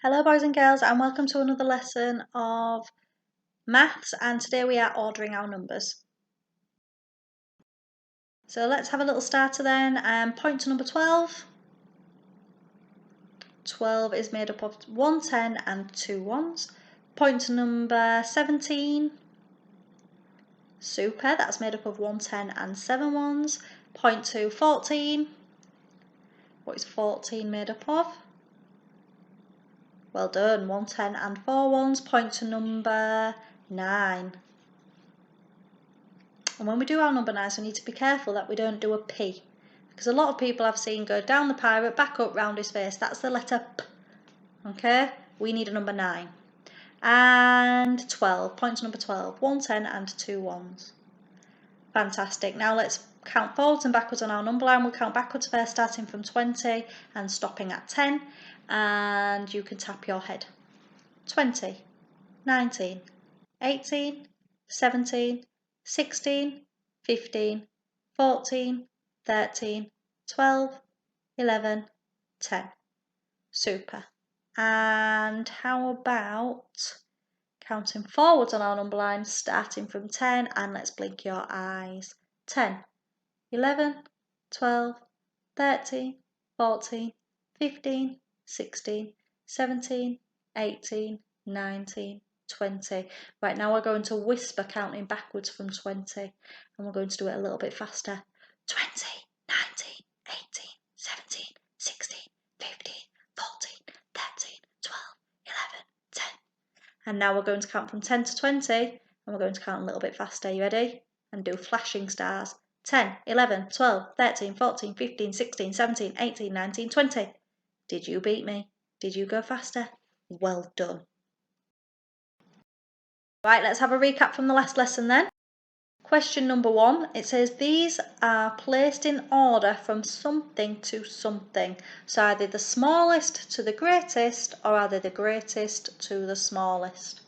Hello boys and girls, and welcome to another lesson of maths, and today we are ordering our numbers. So let's have a little starter then. Pointer number 12. 12 is made up of 1 10 and 2 ones. Pointer number 17. Super, that's made up of 1 10 and 7 ones. Point to 14. What is 14 made up of? Well done, 1 10 and 4 ones. Point to number 9. And when we do our number 9s, we need to be careful that we don't do a P, because a lot of people I've seen go down the pirate, back up, round his face. That's the letter P. Okay, we need a number 9. And 12, point to number 12, 1 10 and 2 ones. Fantastic. Now let's count forwards and backwards on our number line. We'll count backwards first, starting from 20 and stopping at 10. And you can tap your head. 20, 19, 18, 17, 16, 15, 14, 13, 12, 11, 10. Super. And how about counting forwards on our number line, starting from 10, and let's blink your eyes. 10, 11, 12, 13, 14, 15, 16, 17, 18, 19, 20. Right, now we're going to whisper counting backwards from 20, and we're going to do it a little bit faster. 20, 19, 18, 17, 16, 15, 14, 13, 12, 11, 10. And now we're going to count from 10 to 20, and we're going to count a little bit faster. You ready? And do flashing stars. 10, 11, 12, 13, 14, 15, 16, 17, 18, 19, 20. Did you beat me? Did you go faster? Well done. Right, let's have a recap from the last lesson then. Question number 1, it says these are placed in order from something to something. So either the smallest to the greatest, or either the greatest to the smallest.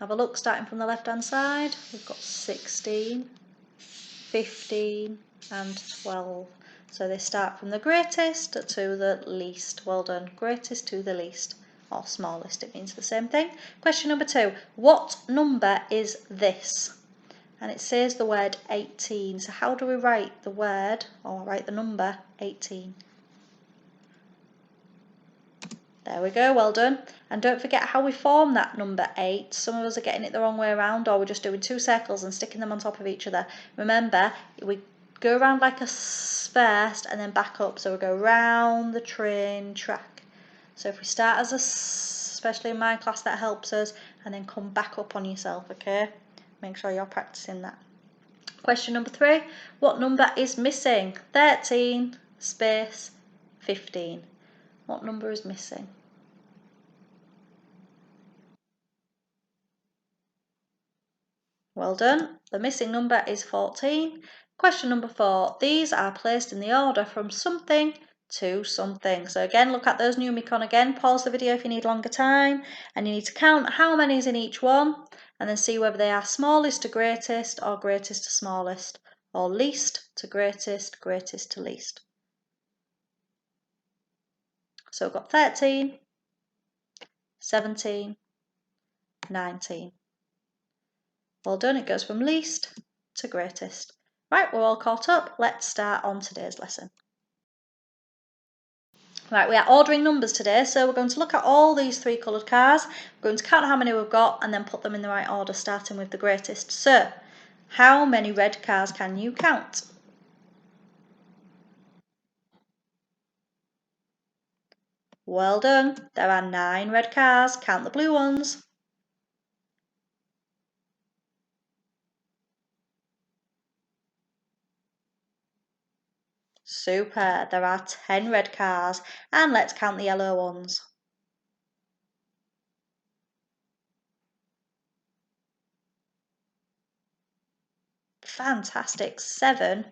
Have a look, starting from the left hand side. We've got 16, 15 and 12. So they start from the greatest to the least. Well done. Greatest to the least, or smallest, it means the same thing. Question number 2, what number is this? And it says the word 18. So how do we write the word, or write the number 18? There we go, well done. And don't forget how we form that number 8. Some of us are getting it the wrong way around, or we're just doing 2 circles and sticking them on top of each other. Remember, we go around like a first and then back up. So we go round the train track. So if we start as a, especially in my class, that helps us, and then come back up on yourself, okay? Make sure you're practicing that. Question number 3, what number is missing? 13 space 15. What number is missing? Well done. The missing number is 14. Question number 4. These are placed in the order from something to something. So again, look at those numicon again. Pause the video if you need longer time. And you need to count how many is in each one. And then see whether they are smallest to greatest, or greatest to smallest, or least to greatest, greatest to least. So we've got 13, 17, 19. Well done, it goes from least to greatest. Right, we're all caught up. Let's start on today's lesson. Right, we are ordering numbers today, so we're going to look at all these 3 coloured cars. We're going to count how many we've got and then put them in the right order, starting with the greatest. So, how many red cars can you count? Well done. There are 9 red cars. Count the blue ones. Super. There are 10 red cars. And let's count the yellow ones. Fantastic. 7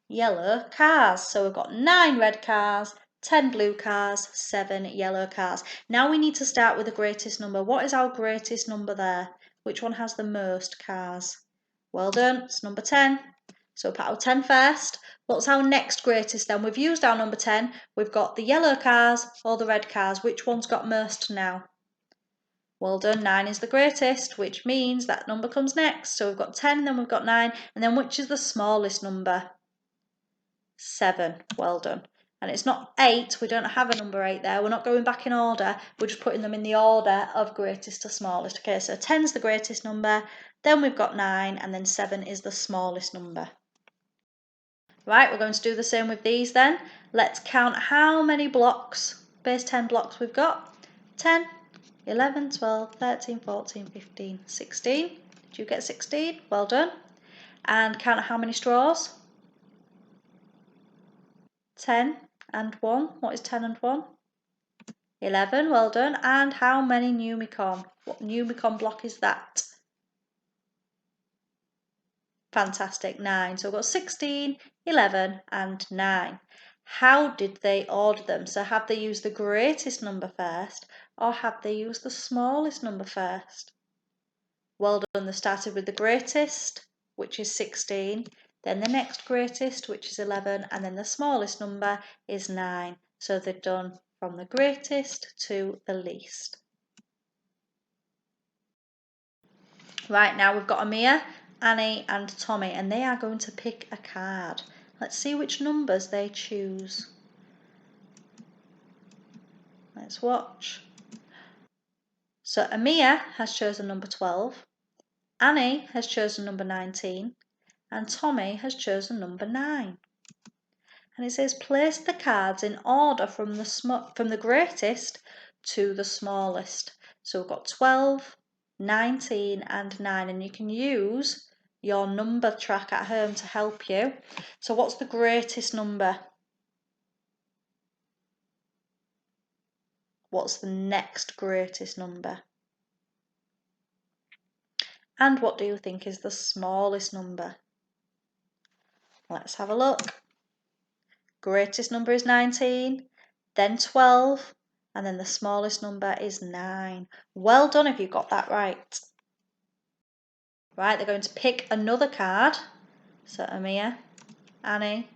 yellow cars. So we've got 9 red cars, 10 blue cars, 7 yellow cars. Now we need to start with the greatest number. What is our greatest number there? Which one has the most cars? Well done, it's number 10. So we'll put our 10 first. What's our next greatest then? We've used our number 10. We've got the yellow cars or the red cars. Which one's got most now? Well done, 9 is the greatest, which means that number comes next. So we've got 10, and then we've got 9, and then which is the smallest number? 7, well done. And it's not 8, we don't have a number 8 there, we're not going back in order, we're just putting them in the order of greatest to smallest. Okay, so 10 is the greatest number, then we've got 9, and then 7 is the smallest number. Right, we're going to do the same with these then. Let's count how many blocks, base 10 blocks we've got. 10, 11, 12, 13, 14, 15, 16. Did you get 16? Well done. And count how many straws. 10 and 1. What is 10 and 1? 11, well done. And how many Numicon? What Numicon block is that? Fantastic, 9. So we've got 16, 11 and 9. How did they order them? So have they used the greatest number first or have they used the smallest number first? Well done, they started with the greatest, which is 16, then the next greatest, which is 11, and then the smallest number is 9. So they've done from the greatest to the least. Right, now we've got Amir, Annie and Tommy, and they are going to pick a card. Let's see which numbers they choose. Let's watch. So Amir has chosen number 12, Annie has chosen number 19, and Tommy has chosen number 9. And it says place the cards in order from the greatest to the smallest. So we've got 12, 19 and 9, and you can use your number track at home to help you. So what's the greatest number? What's the next greatest number? And what do you think is the smallest number? Let's have a look. Greatest number is 19, then 12, and then the smallest number is 9. Well done if you got that right. Right, they're going to pick another card. So Amir, Annie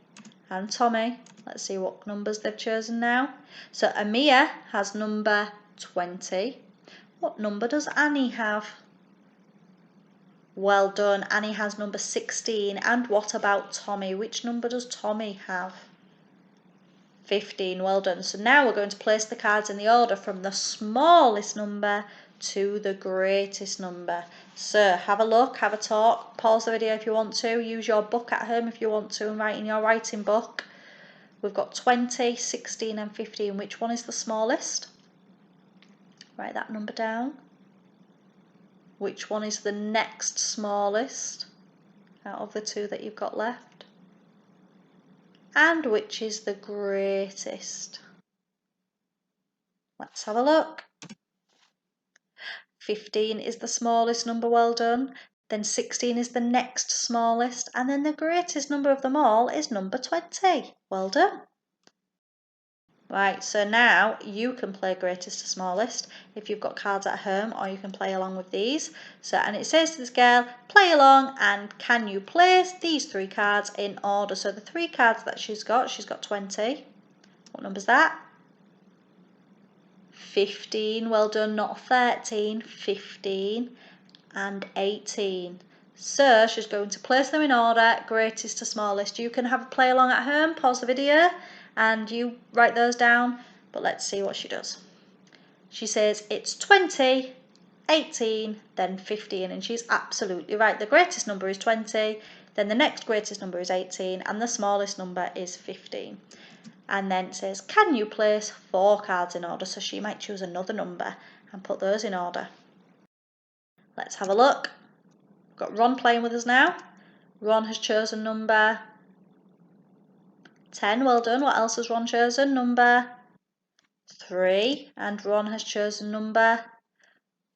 and Tommy. Let's see what numbers they've chosen now. So Amir has number 20. What number does Annie have? Well done, Annie has number 16. And what about Tommy? Which number does Tommy have? 15, well done. So now we're going to place the cards in the order from the smallest number to the greatest number. So have a look, have a talk, pause the video if you want to, use your book at home if you want to and write in your writing book. We've got 20, 16 and 15. Which one is the smallest? Write that number down. Which one is the next smallest out of the two that you've got left? And which is the greatest? Let's have a look. 15 is the smallest number, well done. Then 16 is the next smallest, and then the greatest number of them all is number 20. Well done. Right, so now you can play greatest to smallest if you've got cards at home, or you can play along with these. So, and it says to this girl, play along, and can you place these 3 cards in order? So the 3 cards that she's got 20. What number's that? 15, well done, not 13, 15 and 18. So she's going to place them in order, greatest to smallest. You can have a play along at home, pause the video and you write those down, but let's see what she does. She says it's 20, 18, then 15, and she's absolutely right. The greatest number is 20, then the next greatest number is 18, and the smallest number is 15. And then it says, can you place 4 cards in order? So she might choose another number and put those in order. Let's have a look. We've got Ron playing with us now. Ron has chosen number 10, well done. What else has Ron chosen? Number 3. And Ron has chosen number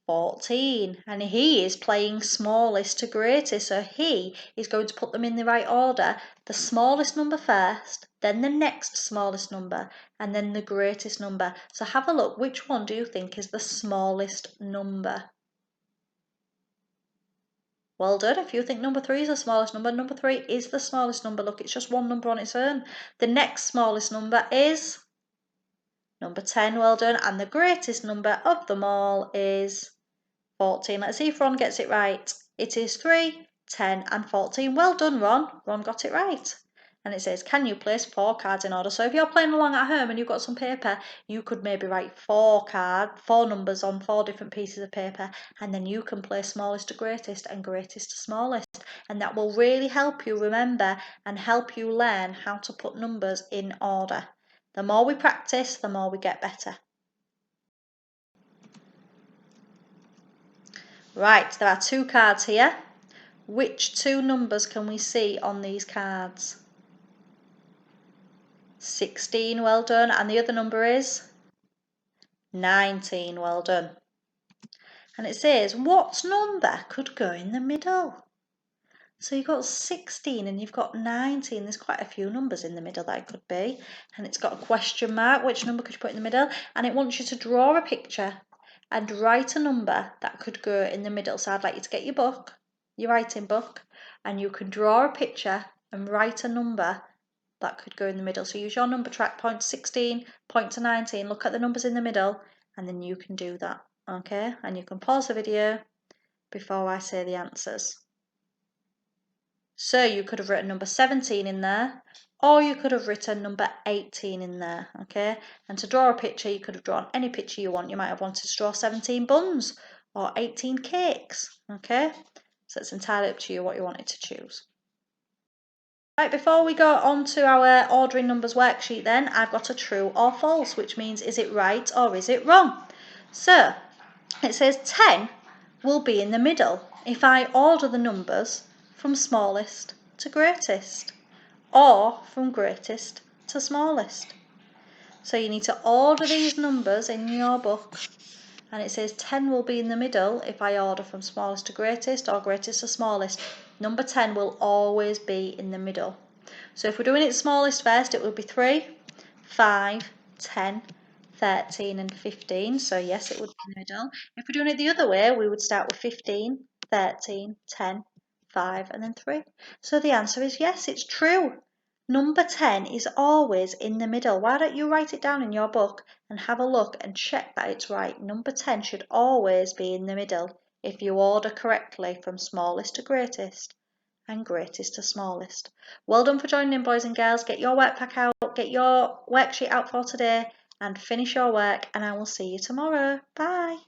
14. And he is playing smallest to greatest. So he is going to put them in the right order. The smallest number first, then the next smallest number, and then the greatest number. So have a look. Which one do you think is the smallest number? Well done. If you think number 3 is the smallest number, number 3 is the smallest number. Look, it's just one number on its own. The next smallest number is number 10. Well done. And the greatest number of them all is 14. Let's see if Ron gets it right. It is 3, 10 and 14. Well done, Ron. Ron got it right. And it says, can you place 4 cards in order? So if you're playing along at home and you've got some paper, you could maybe write 4 numbers on 4 different pieces of paper, and then you can place smallest to greatest and greatest to smallest. And that will really help you remember and help you learn how to put numbers in order. The more we practice, the more we get better. Right, there are 2 cards here. Which 2 numbers can we see on these cards? 16, well done. And the other number is 19, well done. And it says, what number could go in the middle? So you've got 16 and you've got 19. There's quite a few numbers in the middle that it could be. And it's got a question mark. Which number could you put in the middle? And it wants you to draw a picture and write a number that could go in the middle. So I'd like you to get your book, your writing book, and you can draw a picture and write a number that could go in the middle. So use your number track, point to 16, point to 19, look at the numbers in the middle, and then you can do that, okay? And you can pause the video before I say the answers. So you could have written number 17 in there, or you could have written number 18 in there, okay? And to draw a picture, you could have drawn any picture you want. You might have wanted to draw 17 buns or 18 cakes, okay? So it's entirely up to you what you wanted to choose. Right, before we go on to our ordering numbers worksheet then, I've got a true or false, which means is it right or is it wrong? So, it says 10 will be in the middle if I order the numbers from smallest to greatest, or from greatest to smallest. So you need to order these numbers in your book, and it says 10 will be in the middle if I order from smallest to greatest or greatest to smallest. Number 10 will always be in the middle. So if we're doing it smallest first, it will be 3, 5, 10, 13 and 15. So yes, it would be in the middle. If we're doing it the other way, we would start with 15, 13, 10, 5 and then 3. So the answer is yes, it's true. Number 10 is always in the middle. Why don't you write it down in your book and have a look and check that it's right. Number 10 should always be in the middle if you order correctly from smallest to greatest and greatest to smallest. Well done for joining in, boys and girls. Get your work pack out, get your worksheet out for today and finish your work, and I will see you tomorrow. Bye.